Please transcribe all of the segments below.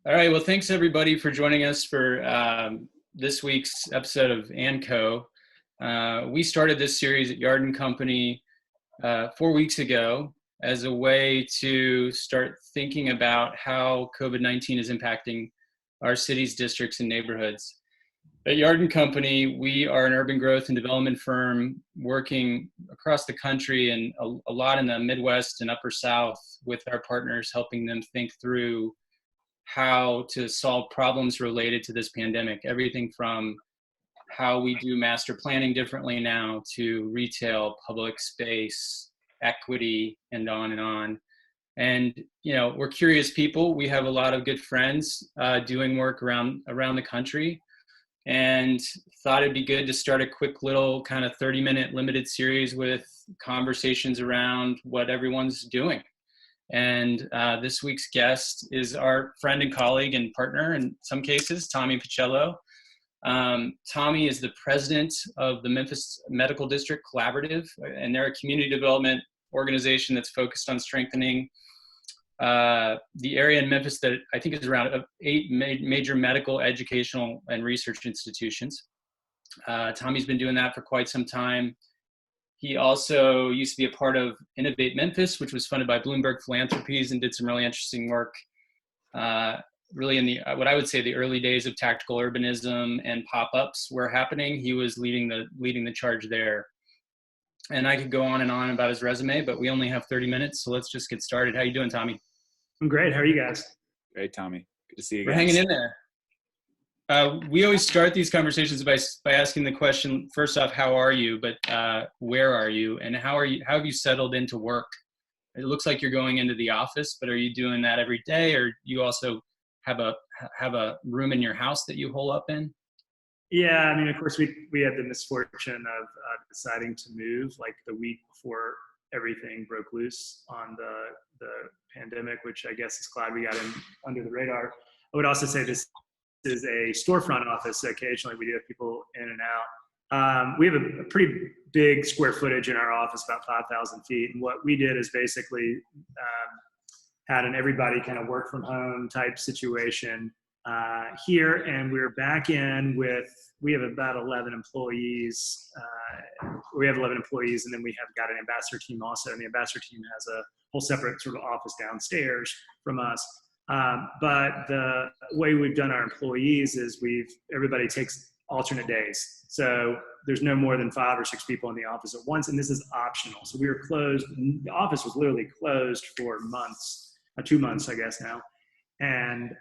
All right. Well, thanks everybody for joining us for this week's episode of ANCO. We started this series at Yard and Company 4 weeks ago as a way to start thinking about how COVID-19 is impacting our cities, districts, and neighborhoods. At Yard and Company, we are an urban growth and development firm working across the country and a lot in the Midwest and Upper South with our partners, helping them think through how to solve problems related to this pandemic. Everything from how we do master planning differently now to retail, public space, equity, and on and on. And, you know, we're curious people. We have a lot of good friends doing work around the country, and thought it'd be good to start a quick little kind of 30-minute limited series with conversations around what everyone's doing. And this week's guest is our friend and colleague and partner in some cases, Tommy Pacello. Tommy is the president of the Memphis Medical District Collaborative, and they're a community development organization that's focused on strengthening the area in Memphis that I think is around 8 major medical, educational, and research institutions. Tommy's been doing that for quite some time. He also used to be a part of Innovate Memphis, which was funded by Bloomberg Philanthropies, and did some really interesting work, really in the what I would say the early days of tactical urbanism and pop-ups were happening. He was leading the charge there. And I could go on and on about his resume, but we only have 30 minutes, so let's just get started. How you doing, Tommy? I'm great. How are you guys? Great, Tommy. Good to see you We're guys. hanging in there. We always start these conversations by asking the question, first off, how are you? But where are you? And how have you settled into work? It looks like you're going into the office, but are you doing that every day, or you also have a room in your house that you hole up in? Yeah, I mean, of course, we had the misfortune of deciding to move like the week before everything broke loose on the pandemic, which I guess is glad we got in under the radar. I would also say this is a storefront office, so occasionally we do have people in and out. We have a pretty big square footage in our office, about 5,000 feet. And what we did is basically had an everybody kind of work from home type situation here. And we're back in we have about 11 employees. We have 11 employees, and then we have got an ambassador team also. And the ambassador team has a whole separate sort of office downstairs from us. But the way we've done our employees is everybody takes alternate days. So there's no more than 5 or 6 people in the office at once, and this is optional. So we were closed. The office was literally closed for months, 2 months, I guess now. And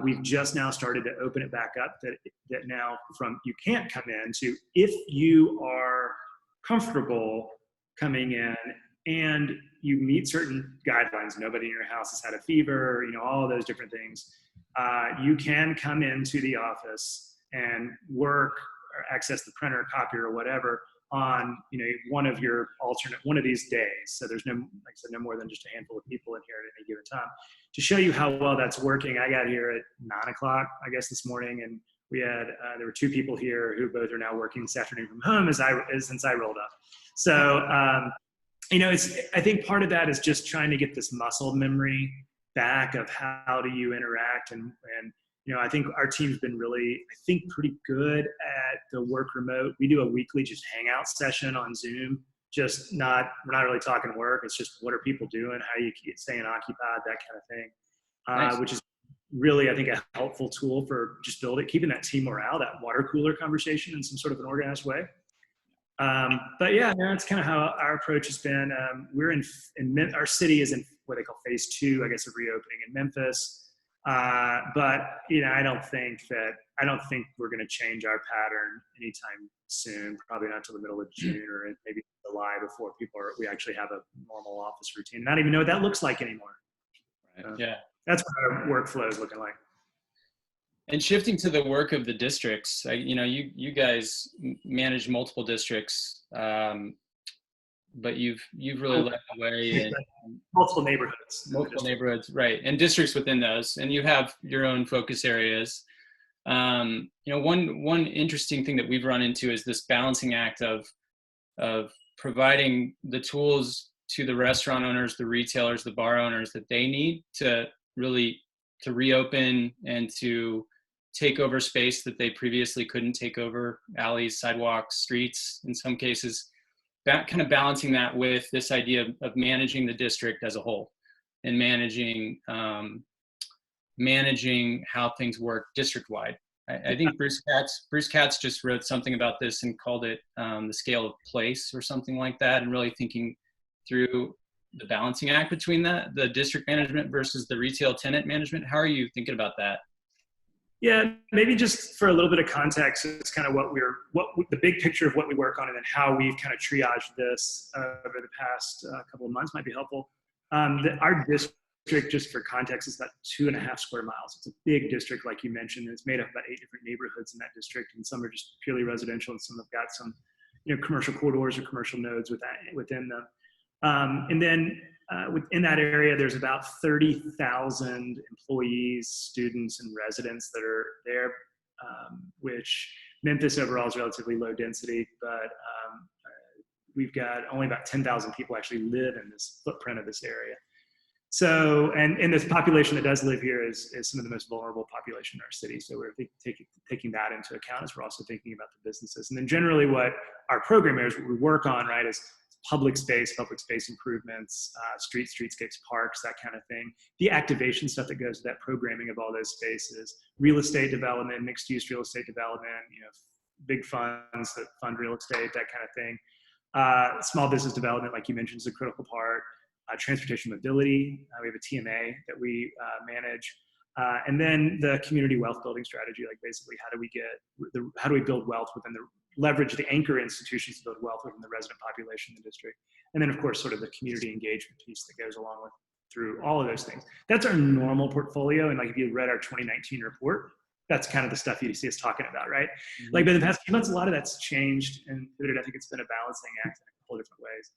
we've just now started to open it back up that now from you can't come in to if you are comfortable coming in and you meet certain guidelines, nobody in your house has had a fever, all of those different things, you can come into the office and work or access the printer, copier, or whatever on one of these days. So there's no, like I said, no more than just a handful of people in here at any given time. To show you how well that's working, I got here at 9 o'clock, I guess, this morning, and we had there were 2 people here who both are now working this afternoon from home since I rolled up. So I think part of that is just trying to get this muscle memory back of how do you interact, and I think our team's been really, pretty good at the work remote. We do a weekly just hangout session on Zoom. We're not really talking work. It's just what are people doing? How are you staying occupied? That kind of thing, nice. Which is really, I think, a helpful tool for just keeping that team morale, that water cooler conversation in some sort of an organized way. But yeah, that's kind of how our approach has been. We're our city is in what they call phase 2, I guess, of reopening in Memphis. But I don't think we're going to change our pattern anytime soon. Probably not till the middle of June or maybe July before we actually have a normal office routine. Not even know what that looks like anymore. Right. Yeah, that's what our workflow is looking like. And shifting to the work of the districts, you guys manage multiple districts, but you've really led the way in multiple neighborhoods. Right, and districts within those, and you have your own focus areas. One interesting thing that we've run into is this balancing act of providing the tools to the restaurant owners, the retailers, the bar owners that they need to really to reopen and to take over space that they previously couldn't take over, alleys, sidewalks, streets, in some cases, kind of balancing that with this idea of managing the district as a whole and managing how things work district-wide. I think Bruce Katz just wrote something about this and called it the scale of place or something like that, and really thinking through the balancing act between that, the district management versus the retail tenant management. How are you thinking about that? Yeah, maybe just for a little bit of context, it's kind of the big picture of what we work on, and then how we've kind of triaged this over the past couple of months might be helpful. Our district, just for context, is about 2.5 square miles. It's a big district, like you mentioned, and it's made up of about 8 different neighborhoods in that district, and some are just purely residential, and some have got some, commercial corridors or commercial nodes within them. And then within that area, there's about 30,000 employees, students, and residents that are there, which Memphis overall is relatively low density, but we've got only about 10,000 people actually live in this footprint of this area. So, and this population that does live here is some of the most vulnerable population in our city. So we're taking that into account as we're also thinking about the businesses. And then generally what our program areas, what we work on, right, is public space improvements, streetscapes, parks, that kind of thing. The activation stuff that goes with that programming of all those spaces, real estate development, mixed use real estate development, big funds that fund real estate, that kind of thing. Small business development, like you mentioned, is a critical part. Transportation mobility, we have a TMA that we manage. And then the community wealth building strategy, like basically how do we build wealth leverage the anchor institutions to build wealth within the resident population in the district. And then of course, sort of the community engagement piece that goes along through all of those things. That's our normal portfolio. And like if you read our 2019 report, that's kind of the stuff you see us talking about, right? Mm-hmm. Like, but in the past few months, a lot of that's changed and pivoted. I think it's been a balancing act in a couple of different ways.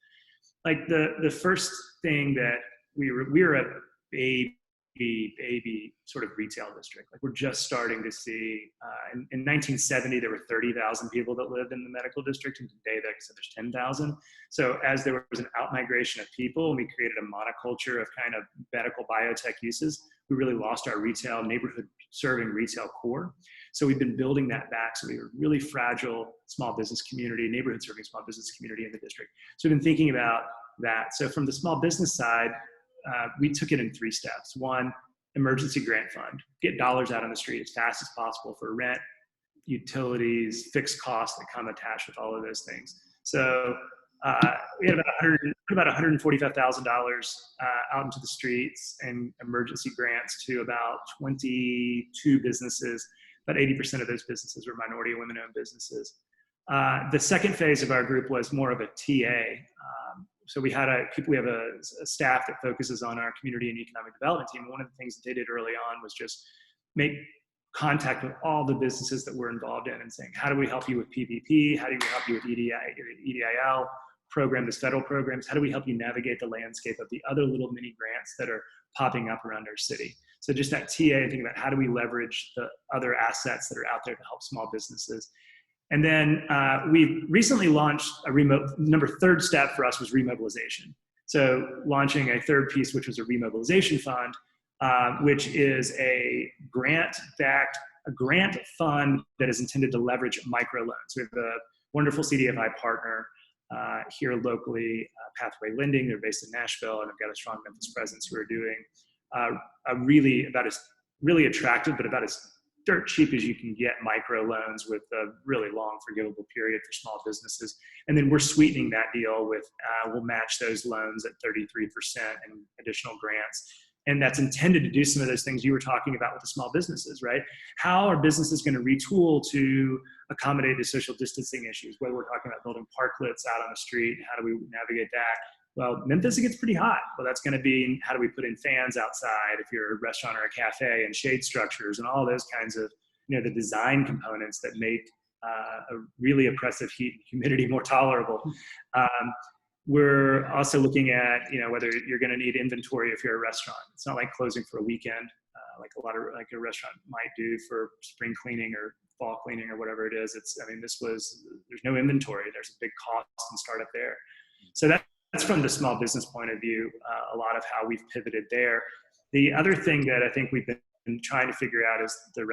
Like the first thing that we were a baby sort of retail district. Like we're just starting to see, in 1970, there were 30,000 people that lived in the medical district, and today there's 10,000. So as there was an outmigration of people, and we created a monoculture of kind of medical biotech uses, we really lost our retail, neighborhood serving retail core. So we've been building that back. So we were a really fragile small business community, neighborhood serving small business community in the district. So we've been thinking about that. So from the small business side, we took it in 3 steps. 1, emergency grant fund, get dollars out on the street as fast as possible for rent, utilities, fixed costs that come attached with all of those things. So we had about $145,000 out into the streets and emergency grants to about 22 businesses. About 80% of those businesses were minority and women-owned businesses. The second phase of our group was more of a TA. So we have a staff that focuses on our community and economic development team. One of the things that they did early on was just make contact with all the businesses that we're involved in and saying, how do we help you with PPP? How do we help you with EDIL program, this federal programs? How do we help you navigate the landscape of the other little mini grants that are popping up around our city? So just that TA and thinking about how do we leverage the other assets that are out there to help small businesses. And then we recently launched third step for us was remobilization. So launching a third piece, which was a remobilization fund, which is a grant fund that is intended to leverage microloans. We have a wonderful CDFI partner here locally, Pathway Lending. They're based in Nashville and have got a strong Memphis presence who are doing really attractive, but about as dirt cheap as you can get microloans with a really long forgivable period for small businesses. And then we're sweetening that deal with, we'll match those loans at 33% and additional grants. And that's intended to do some of those things you were talking about with the small businesses, right? How are businesses going to retool to accommodate the social distancing issues? Whether we're talking about building parklets out on the street, how do we navigate that? Well, Memphis, it gets pretty hot. Well, that's going to be, how do we put in fans outside if you're a restaurant or a cafe, and shade structures and all those kinds of, the design components that make a really oppressive heat and humidity more tolerable. We're also looking at, whether you're going to need inventory if you're a restaurant. It's not like closing for a weekend, like a restaurant might do for spring cleaning or fall cleaning or whatever it is. There's no inventory. There's a big cost and startup there. So that's from the small business point of view, a lot of how we've pivoted there. The other thing that I think we've been trying to figure out is the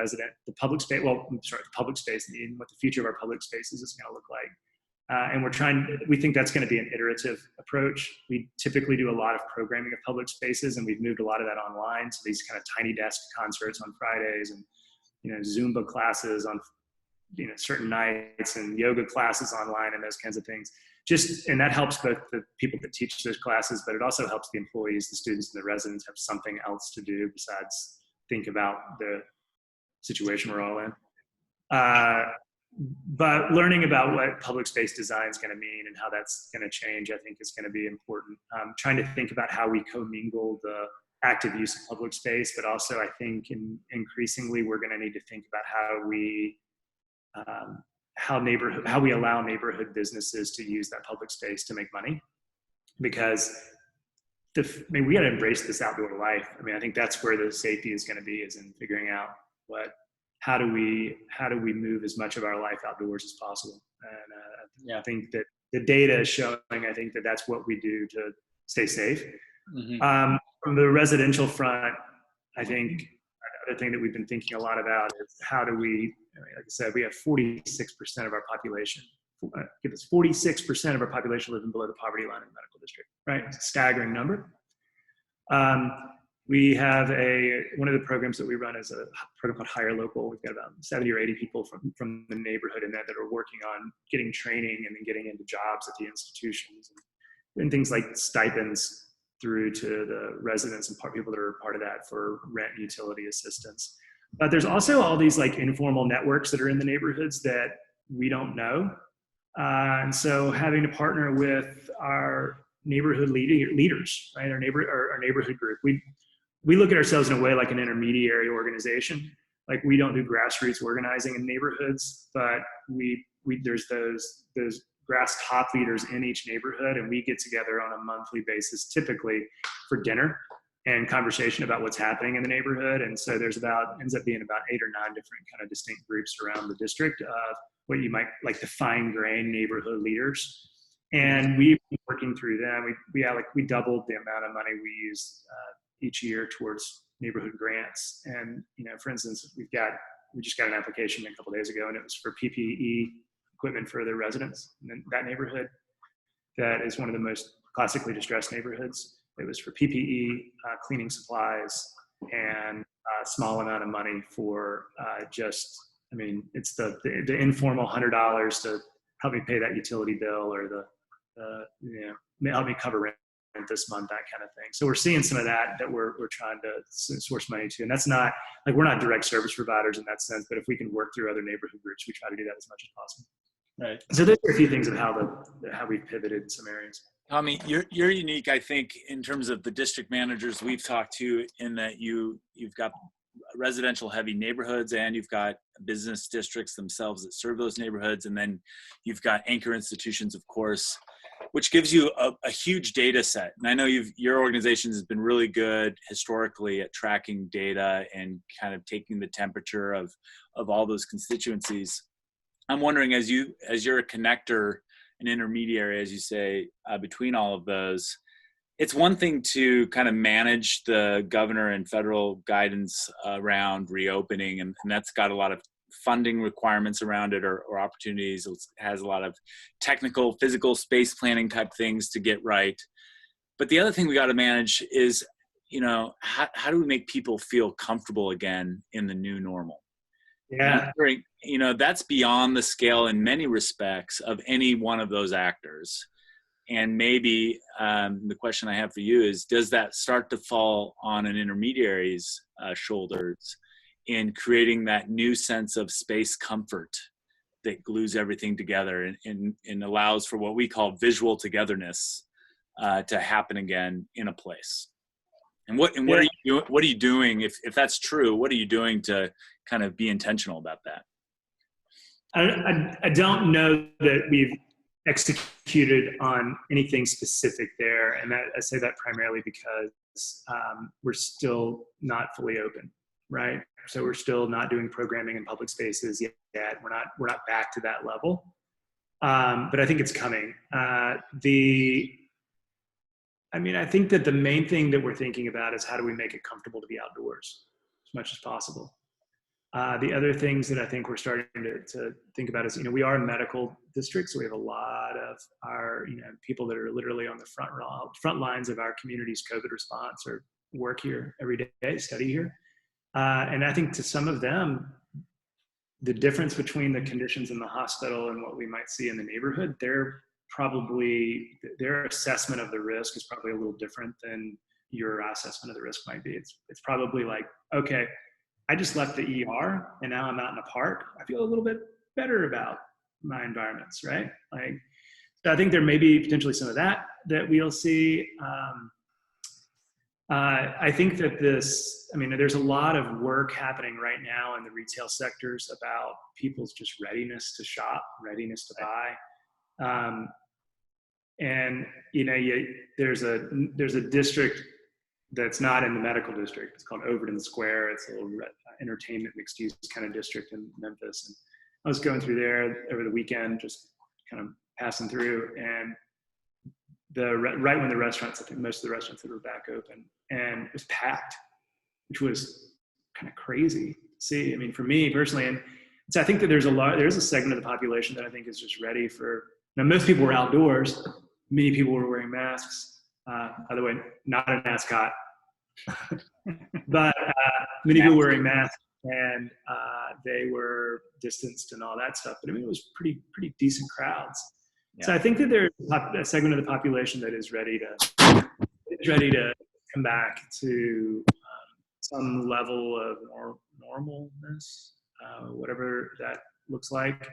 public space, the public space need and what the future of our public spaces is going to look like. And we think that's going to be an iterative approach. We typically do a lot of programming of public spaces, and we've moved a lot of that online. So these kind of tiny desk concerts on Fridays, and Zumba classes on certain nights, and yoga classes online, and those kinds of things. And that helps both the people that teach those classes, but it also helps the employees, the students, and the residents have something else to do besides think about the situation we're all in. But learning about what public space design is going to mean and how that's going to change, I think, is going to be important. Trying to think about how we commingle the active use of public space, but also I think increasingly we're going to need to think about how we allow neighborhood businesses to use that public space to make money, because we got to embrace this outdoor life. I think that's where the safety is going to be, is in figuring out how do we move as much of our life outdoors as possible. And I think that the data is showing, I think that that's what we do to stay safe. Mm-hmm. From the residential front, I think another thing that we've been thinking a lot about is how do we, like I said, we have 46% of our population. 46% of our population living below the poverty line in the medical district, right? It's a staggering number. We have one of the programs that we run is a program called Hire Local. We've got about 70 or 80 people from the neighborhood in that are working on getting training and then getting into jobs at the institutions, and things like stipends through to the residents and people that are part of that for rent and utility assistance. But there's also all these informal networks that are in the neighborhoods that we don't know. And so having to partner with our neighborhood leaders, right? Our neighborhood group. We look at ourselves in a way like an intermediary organization. Like, we don't do grassroots organizing in neighborhoods, but there's those grass top leaders in each neighborhood, and we get together on a monthly basis, typically for dinner and conversation about what's happening in the neighborhood. And so ends up being about 8 or 9 different kind of distinct groups around the district of what you might like the fine grained neighborhood leaders. And we've been working through them. We doubled the amount of money we use each year towards neighborhood grants. And for instance, we just got an application a couple of days ago, and it was for PPE equipment for the residents in that neighborhood. That is one of the most classically distressed neighborhoods. It was for PPE, cleaning supplies, and a small amount of money for it's the informal $100 to help me pay that utility bill, or help me cover rent this month, that kind of thing. So we're seeing some of that we're trying to source money to. And that's not, we're not direct service providers in that sense, but if we can work through other neighborhood groups, we try to do that as much as possible. Right. So there's a few things of how we've pivoted in some areas. Tommy, you're unique, I think, in terms of the district managers we've talked to, in that you've got residential heavy neighborhoods, and you've got business districts themselves that serve those neighborhoods, and then you've got anchor institutions, of course, which gives you a huge data set. And I know your organization has been really good historically at tracking data and kind of taking the temperature of all those constituencies. I'm wondering, as you're a connector, an intermediary, as you say, between all of those, it's one thing to kind of manage the governor and federal guidance around reopening, and that's got a lot of funding requirements around it, or opportunities. It has a lot of technical, physical, space planning type things to get right. But the other thing we got to manage is, how do we make people feel comfortable again in the new normal? Yeah. That's beyond the scale in many respects of any one of those actors. And maybe the question I have for you is, does that start to fall on an intermediary's shoulders in creating that new sense of space comfort that glues everything together and allows for what we call visual togetherness to happen again in a place? And what are you doing if that's true? What are you doing to kind of be intentional about that? I don't know that we've executed on anything specific there, and I say that primarily because we're still not fully open, right? So we're still not doing programming in public spaces yet. We're not back to that level, but I think it's coming. I think that the main thing that we're thinking about is how do we make it comfortable to be outdoors. as much as possible. The other things that I think we're starting to think about is, we are a medical district, so we have a lot of our, people that are literally on the front lines of our community's COVID response or work here every day, study here. And I think to some of them, the difference between the conditions in the hospital and what we might see in the neighborhood, their assessment of the risk is probably a little different than your assessment of the risk might be. It's probably like, okay, I just left the ER and now I'm out in a park. I feel a little bit better about my environments, right? So I think there may be potentially some of that we'll see. I think that there's a lot of work happening right now in the retail sectors about people's just readiness to shop, readiness to buy. And there's a district that's not in the medical district. It's called Overton Square. It's a little entertainment mixed use kind of district in Memphis. And I was going through there over the weekend, just kind of passing through, and right when the restaurants, I think most of the restaurants that were back open, and it was packed, which was kind of crazy to see. I mean, for me personally, and so I think that there's a segment of the population that I think is just ready for. Now, most people were outdoors. Many people were wearing masks. By the way, not an ascot, but many people were wearing masks, and they were distanced and all that stuff. But I mean, it was pretty decent crowds. Yeah. So I think that there's a segment of the population that is ready to come back to some level of normalness, whatever that looks like.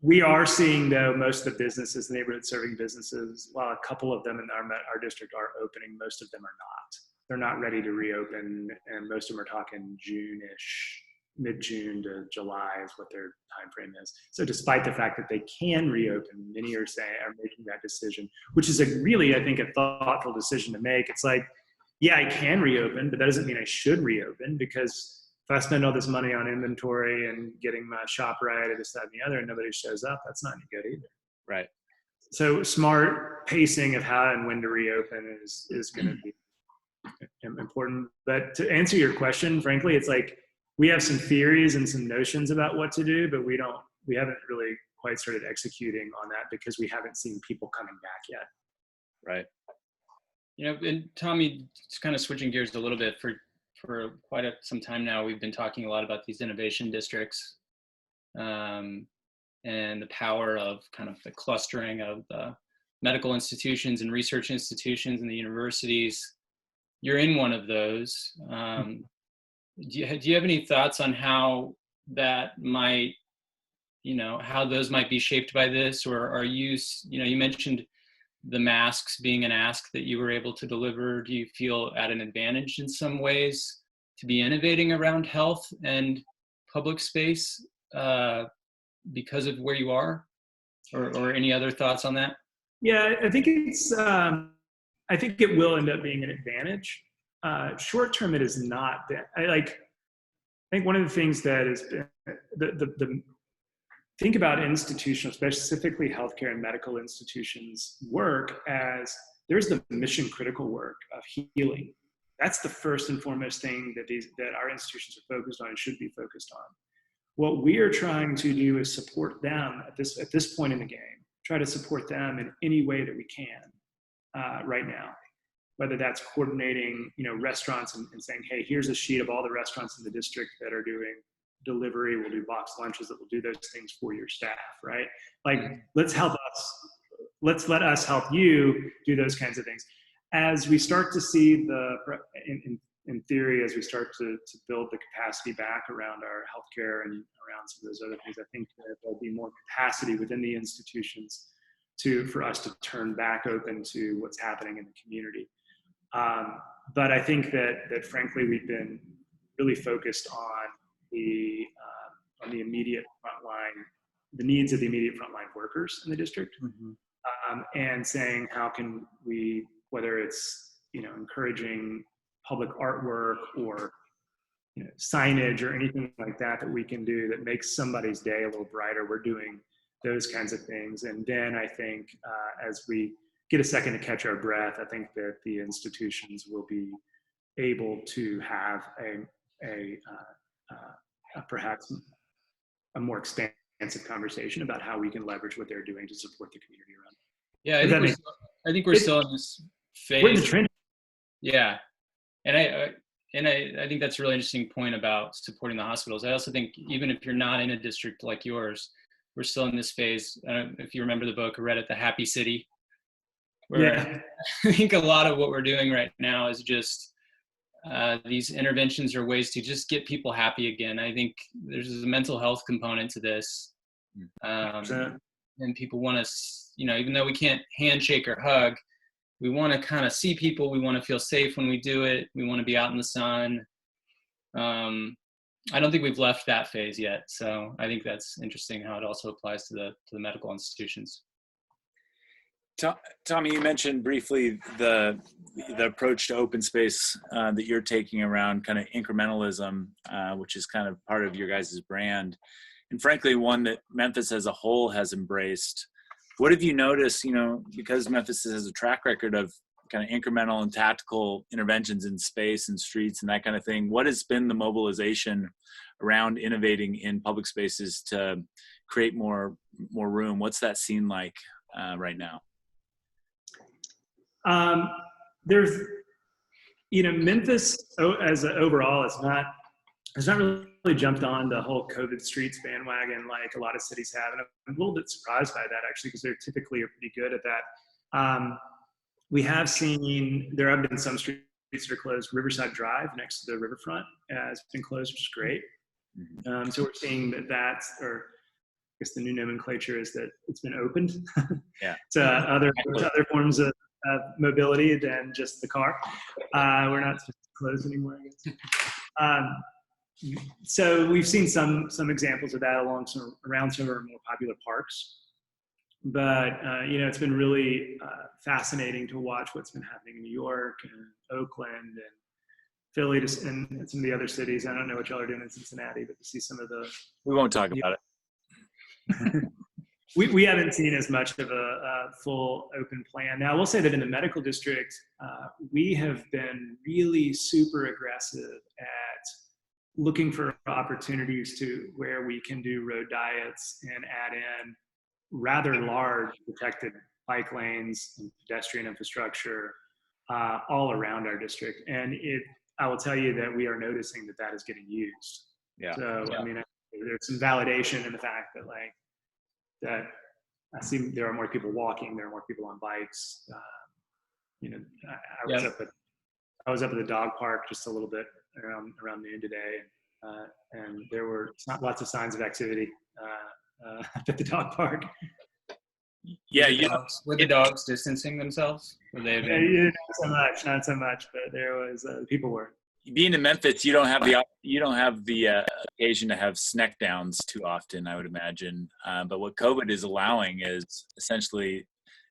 We are seeing, though, most of the businesses, neighborhood serving businesses, while a couple of them in our district are opening, most of them are not. They're not ready to reopen, and most of them are talking June-ish, mid-June to July is what their time frame is. So despite the fact that they can reopen, many are making that decision, which is I think, a thoughtful decision to make. It's like, yeah, I can reopen, but that doesn't mean I should reopen, because if I spend all this money on inventory and getting my shop right or this, that, and the other, and nobody shows up, that's not any good either. Right. So smart pacing of how and when to reopen is going to be important. But to answer your question, frankly, it's like we have some theories and some notions about what to do, but we haven't really quite started executing on that because we haven't seen people coming back yet. Right. And Tommy, just kind of switching gears a little bit, for quite some time now, we've been talking a lot about these innovation districts and the power of kind of the clustering of the medical institutions and research institutions and the universities. You're in one of those. Do you have any thoughts on how that might, how those might be shaped by this? Or are you mentioned the masks being an ask that you were able to deliver. Do you feel at an advantage in some ways to be innovating around health and public space because of where you are, or any other thoughts on that? Yeah, I think I think it will end up being an advantage. Short term, it is not. I think one of the things that is think about institutional, specifically healthcare and medical institutions work as there's the mission critical work of healing. That's the first and foremost thing that our institutions are focused on and should be focused on. What we are trying to do is support them at this point in the game, try to support them in any way that we can right now, whether that's coordinating, restaurants and saying, hey, here's a sheet of all the restaurants in the district that are doing delivery, we'll do box lunches, that will do those things for your staff, right? Let us help you do those kinds of things. As we start to see in theory, as we start to build the capacity back around our healthcare and around some of those other things, I think that there'll be more capacity within the institutions for us to turn back open to what's happening in the community. But I think that frankly, we've been really focused on the immediate frontline, the needs of the immediate frontline workers in the district, and saying how can we, whether it's encouraging public artwork or signage or anything like that we can do that makes somebody's day a little brighter. We're doing those kinds of things, and then I think as we get a second to catch our breath, I think that the institutions will be able to have perhaps a more expansive conversation about how we can leverage what they're doing to support the community around. Yeah, I think we're still in this phase. We're in the trend. Yeah, and I think that's a really interesting point about supporting the hospitals. I also think even if you're not in a district like yours, we're still in this phase. I don't know if you remember the book, I read it, The Happy City, where Yeah. I think a lot of what we're doing right now is just these interventions are ways to just get people happy again. I think there's a mental health component to this. And people want to, even though we can't handshake or hug, we want to kind of see people. We want to feel safe when we do it. We want to be out in the sun. I don't think we've left that phase yet. So I think that's interesting how it also applies to the medical institutions. Tommy, you mentioned briefly the approach to open space that you're taking around kind of incrementalism, which is kind of part of your guys' brand, and frankly, one that Memphis as a whole has embraced. What have you noticed, because Memphis has a track record of kind of incremental and tactical interventions in space and streets and that kind of thing? What has been the mobilization around innovating in public spaces to create more room? What's that scene like right now? There's, Memphis as overall has not really jumped on the whole COVID streets bandwagon like a lot of cities have. And I'm a little bit surprised by that actually, because they're typically pretty good at that. We have seen, there have been some streets that are closed. Riverside Drive next to the riverfront has been closed, which is great. So we're seeing that's, or I guess the new nomenclature is that it's been opened to other forms of mobility than just the car. We're not closed anymore, I guess. So we've seen some examples of that around some of our more popular parks. But, it's been really fascinating to watch what's been happening in New York and Oakland and Philly and some of the other cities. I don't know what y'all are doing in Cincinnati, but to see some of the... We won't talk about it. We haven't seen as much of a full open plan. Now, I will say that in the medical district, we have been really super aggressive at looking for opportunities to where we can do road diets and add in rather large protected bike lanes and pedestrian infrastructure all around our district. And I will tell you that we are noticing that is getting used. Yeah. So, I mean, there's some validation in the fact that that I see there are more people walking, there are more people on bikes. I was up at the dog park just a little bit around noon today, and there were lots of signs of activity at the dog park. Yeah, were the dogs distancing themselves? Not so much, but there was people were. Being in Memphis, you don't have the occasion to have snack downs too often, I would imagine. But what COVID is allowing is essentially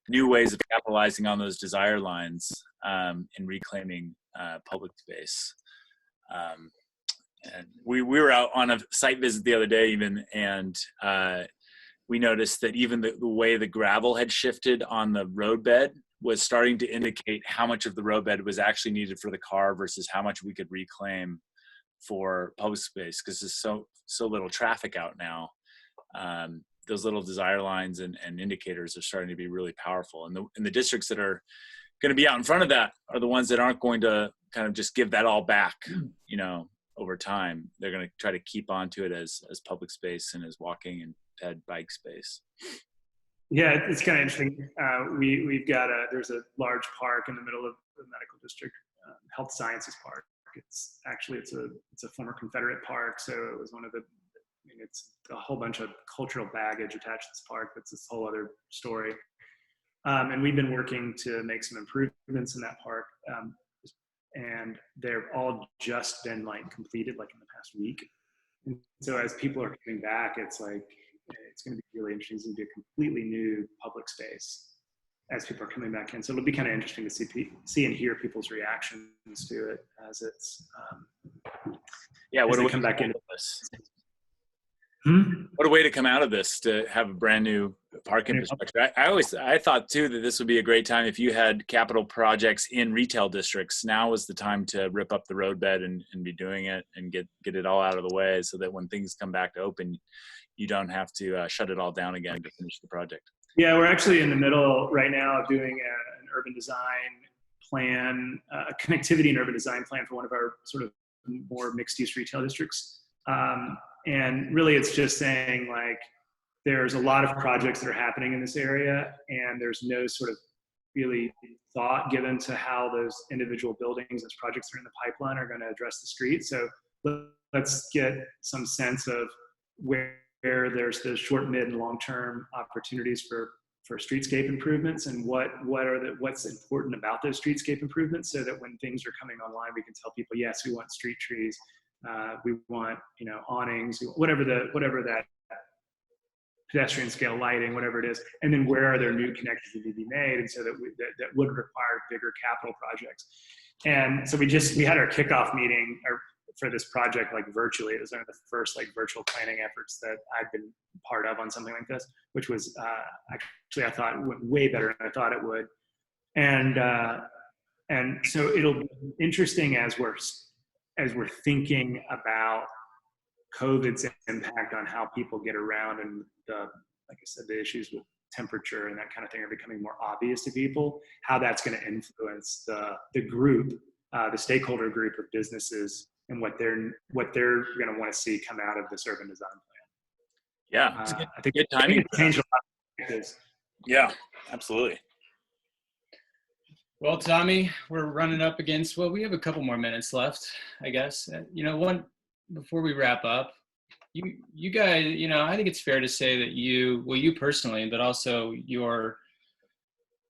new ways of capitalizing on those desire lines and reclaiming public space. And we were out on a site visit the other day even, and we noticed that even the way the gravel had shifted on the roadbed was starting to indicate how much of the roadbed was actually needed for the car versus how much we could reclaim for public space, because there's so little traffic out now. Those little desire lines and indicators are starting to be really powerful. And the districts that are going to be out in front of that are the ones that aren't going to kind of just give that all back, over time. They're going to try to keep onto it as public space and as walking and ped bike space. Yeah, it's kind of interesting. We've got there's a large park in the middle of the medical district, Health Sciences Park. It's a former Confederate park, so it was it's a whole bunch of cultural baggage attached to this park. That's this whole other story. And we've been working to make some improvements in that park, and they've all just been completed in the past week. And so as people are coming back, it's going to be really interesting. It's going to be a completely new public space as people are coming back in. So it'll be kind of interesting to see and hear people's reactions to it as it's what do we come back into this? What a way to come out of this, to have a brand new park infrastructure. I thought too that this would be a great time if you had capital projects in retail districts. Now is the time to rip up the roadbed and be doing it and get it all out of the way, so that when things come back to open, you don't have to shut it all down again to finish the project. Yeah, we're actually in the middle right now of doing an urban design plan, a connectivity and urban design plan for one of our sort of more mixed-use retail districts. And really it's just saying, like, there's a lot of projects that are happening in this area, and there's no sort of really thought given to how those individual buildings, those projects that are in the pipeline, are going to address the street. So let's get some sense of where there's the short, mid, and long-term opportunities for streetscape improvements, and what's important about those streetscape improvements, so that when things are coming online, we can tell people, yes, we want street trees, we want, awnings, whatever that pedestrian scale lighting, whatever it is, and then where are there new connections that need to be made, and so that would require bigger capital projects. And so we had our kickoff meeting for this project, like, virtually. It was one of the first, like, virtual planning efforts that I've been part of on something like this, which was actually, I thought, went way better than I thought it would. And so it'll be interesting as we're thinking about COVID's impact on how people get around, and like I said, the issues with temperature and that kind of thing are becoming more obvious to people, how that's going to influence the group, the stakeholder group of businesses, and what they're going to want to see come out of this urban design plan. Yeah, I think good timing. it's changed a lot of things. Yeah, absolutely. Well, Tommy, we're running up against, we have a couple more minutes left, I guess. One, before we wrap up, you guys, I think it's fair to say that you personally, but also your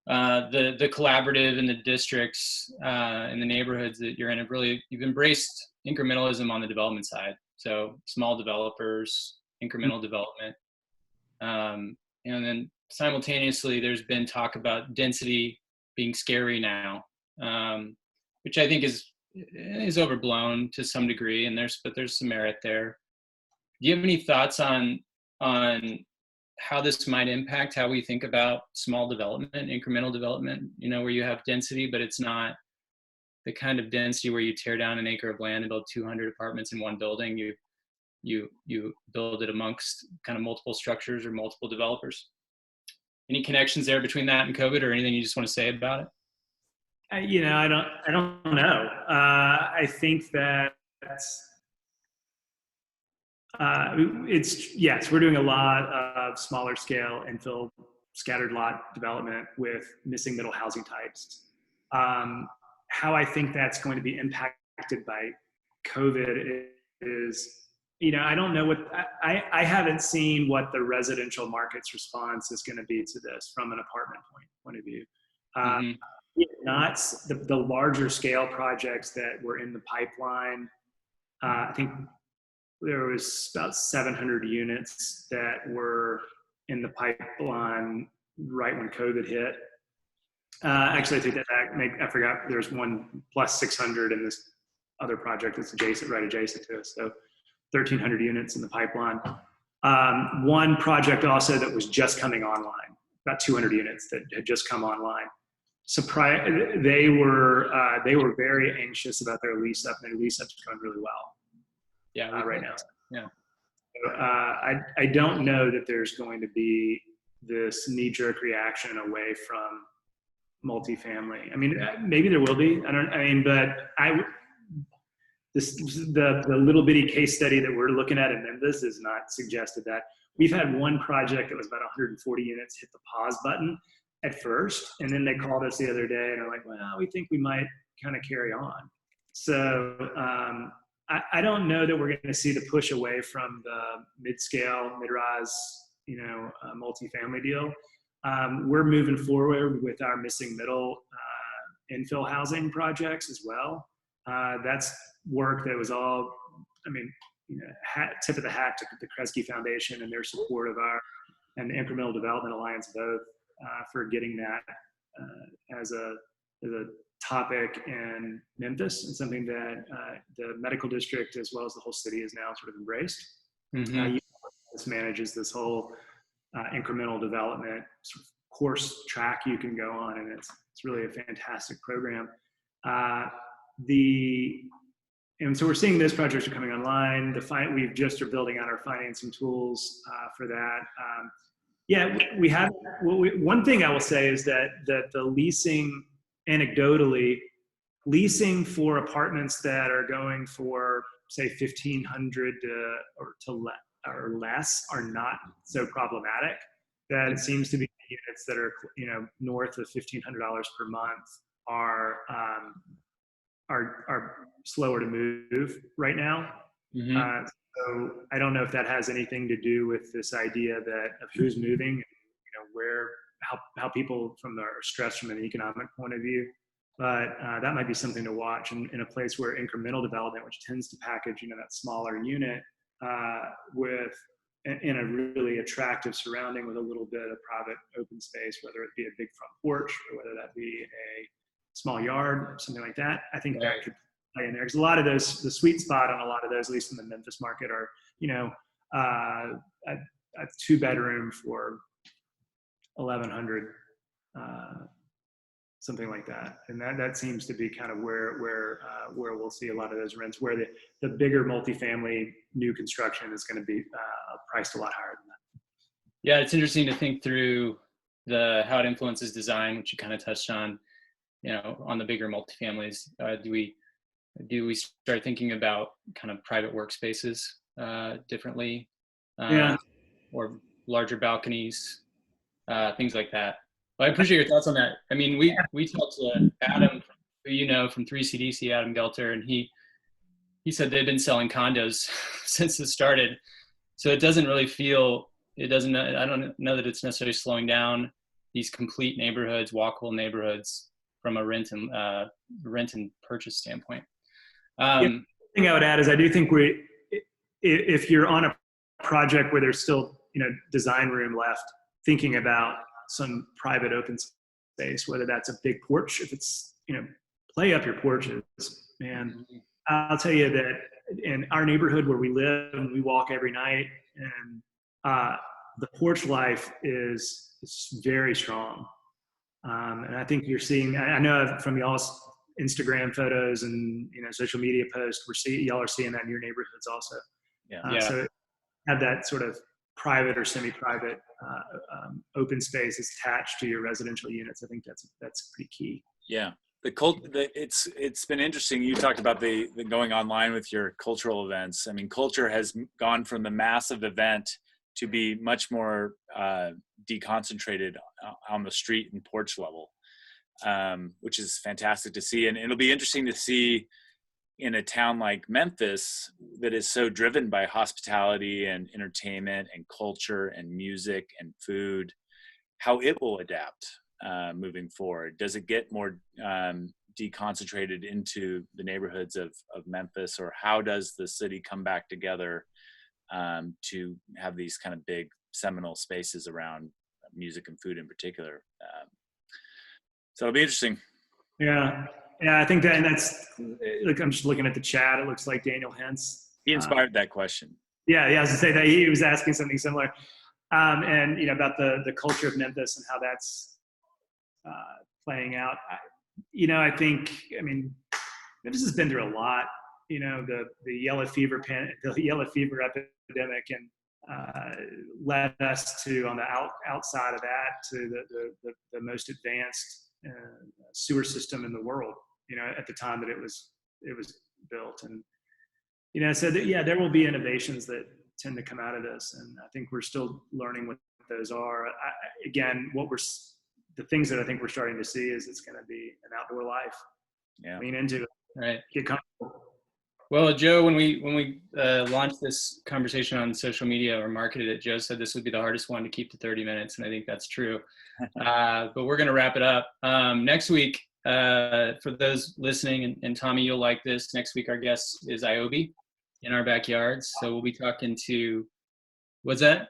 the collaborative in the districts in the neighborhoods that you're in, you've embraced incrementalism on the development side. So small developers, incremental development, and then simultaneously there's been talk about density being scary now, which I think is overblown to some degree, and there's some merit there. Do you have any thoughts on how this might impact how we think about small development, incremental development, where you have density, but it's not the kind of density where you tear down an acre of land and build 200 apartments in one building? You build it amongst kind of multiple structures or multiple developers. Any connections there between that and COVID, or anything you just want to say about it? I don't know. I think that yes, we're doing a lot of smaller scale infill scattered lot development with missing middle housing types. How I think that's going to be impacted by COVID is, I don't know I haven't seen what the residential market's response is going to be to this from an apartment point of view. Not the larger scale projects that were in the pipeline. I think there was about 700 units that were in the pipeline right when COVID hit. Actually, I take that back. I forgot there's one plus 600 in this other project that's right adjacent to us. So 1,300 units in the pipeline. One project also that was just coming online, about 200 units that had just come online. They were very anxious about their lease up, and their lease up's going really well. Yeah, right now. Yeah. So, I don't know that there's going to be this knee-jerk reaction away from multifamily. I mean, maybe there will be. The little bitty case study that we're looking at in Memphis is not suggested that. We've had one project that was about 140 units hit the pause button at first, and then they called us the other day and are like, well, we think we might kind of carry on. So I don't know that we're going to see the push away from the mid-scale, mid-rise, multifamily deal. We're moving forward with our missing middle infill housing projects as well. That's work that was all, tip of the hat to the Kresge Foundation and their support of and the Incremental Development Alliance both for getting that as a topic in Memphis, and something that the medical district as well as the whole city is now sort of embraced. Mm-hmm. This manages this whole incremental development sort of course track you can go on, and it's really a fantastic program. And so we're seeing those projects are coming online. We've just are building out our financing tools for that. We have. One thing I will say is that the leasing, anecdotally, leasing for apartments that are going for say 1,500 or less are not so problematic. That it seems to be units that are north of $1,500 per month are slower to move right now. Mm-hmm. So I don't know if that has anything to do with this idea of who's moving, how people are stressed from an economic point of view. But that might be something to watch in a place where incremental development, which tends to package that smaller unit in a really attractive surrounding with a little bit of private open space, whether it be a big front porch or whether that be a small yard or something like that. I think that could play in there, because a lot of those, the sweet spot on a lot of those, at least in the Memphis market, are a 2-bedroom for 1,100, something like that. And that seems to be kind of where we'll see a lot of those rents, where the bigger multifamily new construction is going to be priced a lot higher than that. Yeah, it's interesting to think through how it influences design, which you kind of touched on. On the bigger multifamilies, do we start thinking about kind of private workspaces differently, or larger balconies, things like that? Well, I appreciate your thoughts on that. I mean, we talked to Adam, from 3CDC, Adam Gelter, and he said they've been selling condos since it started. So it doesn't really feel, I don't know that it's necessarily slowing down these complete neighborhoods, walkable neighborhoods, from a rent and purchase standpoint. The thing I would add is I do think if you're on a project where there's still design room left, thinking about some private open space, whether that's a big porch, if it's play up your porches. And I'll tell you that in our neighborhood where we live and we walk every night, and the porch life is very strong. And I think you're seeing, I know from y'all's Instagram photos and social media posts, y'all are seeing that in your neighborhoods also. So have that sort of private or semi-private open space is attached to your residential units. I think that's pretty key. Yeah, it's been interesting. You talked about the going online with your cultural events. I mean, culture has gone from the massive event to be much more deconcentrated on the street and porch level, which is fantastic to see. And it'll be interesting to see in a town like Memphis that is so driven by hospitality and entertainment and culture and music and food, how it will adapt moving forward. Does it get more deconcentrated into the neighborhoods of Memphis, or how does the city come back together to have these kind of big seminal spaces around music and food in particular? So it'll be interesting. Yeah, I think that's, like, I'm just looking at the chat. It looks like Daniel Hentz. He inspired that question. Yeah, I was to say that he was asking something similar, and about the culture of Memphis and how that's playing out. I think, Memphis has been through a lot. The yellow fever epidemic, and led us to, on the outside of that, to the most advanced sewer system in the world. At the time that it was built, and so that, there will be innovations that tend to come out of this, and I think we're still learning what those are. The things that I think we're starting to see is it's going to be an outdoor life. Yeah, lean into it. Right. Get comfortable. Well, Joe, when we launched this conversation on social media or marketed it, Joe said this would be the hardest one to keep to 30 minutes, and I think that's true. But we're going to wrap it up. Next week, for those listening, and Tommy, you'll like this, next week our guest is IOB in our backyards. So we'll be talking to, what's that?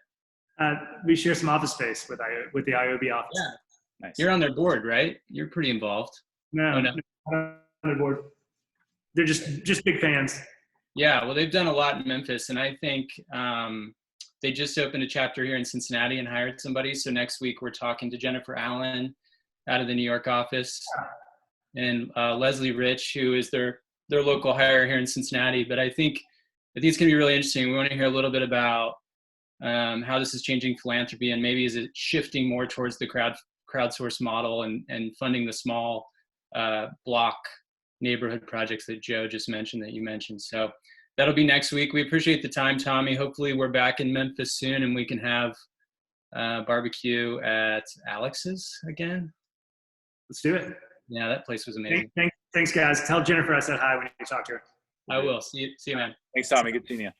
We share some office space with the IOB office. Yeah. Nice. You're on their board, right? You're pretty involved. No, not on their board. They're just big fans. Yeah, well, they've done a lot in Memphis, and I think they just opened a chapter here in Cincinnati and hired somebody. So next week we're talking to Jennifer Allen out of the New York office, and Leslie Rich, who is their local hire here in Cincinnati. But I think it's going to be really interesting. We want to hear a little bit about how this is changing philanthropy, and maybe is it shifting more towards the crowdsource model and funding the small block neighborhood projects that Joe just mentioned, that you mentioned. So that'll be next week. We appreciate the time, Tommy. Hopefully we're back in Memphis soon and we can have barbecue at Alex's again. Let's do it. Yeah, that place was amazing. Thanks, guys. Tell Jennifer I said hi when you talk to her. I will. See you, man. Thanks, Tommy. Good seeing you.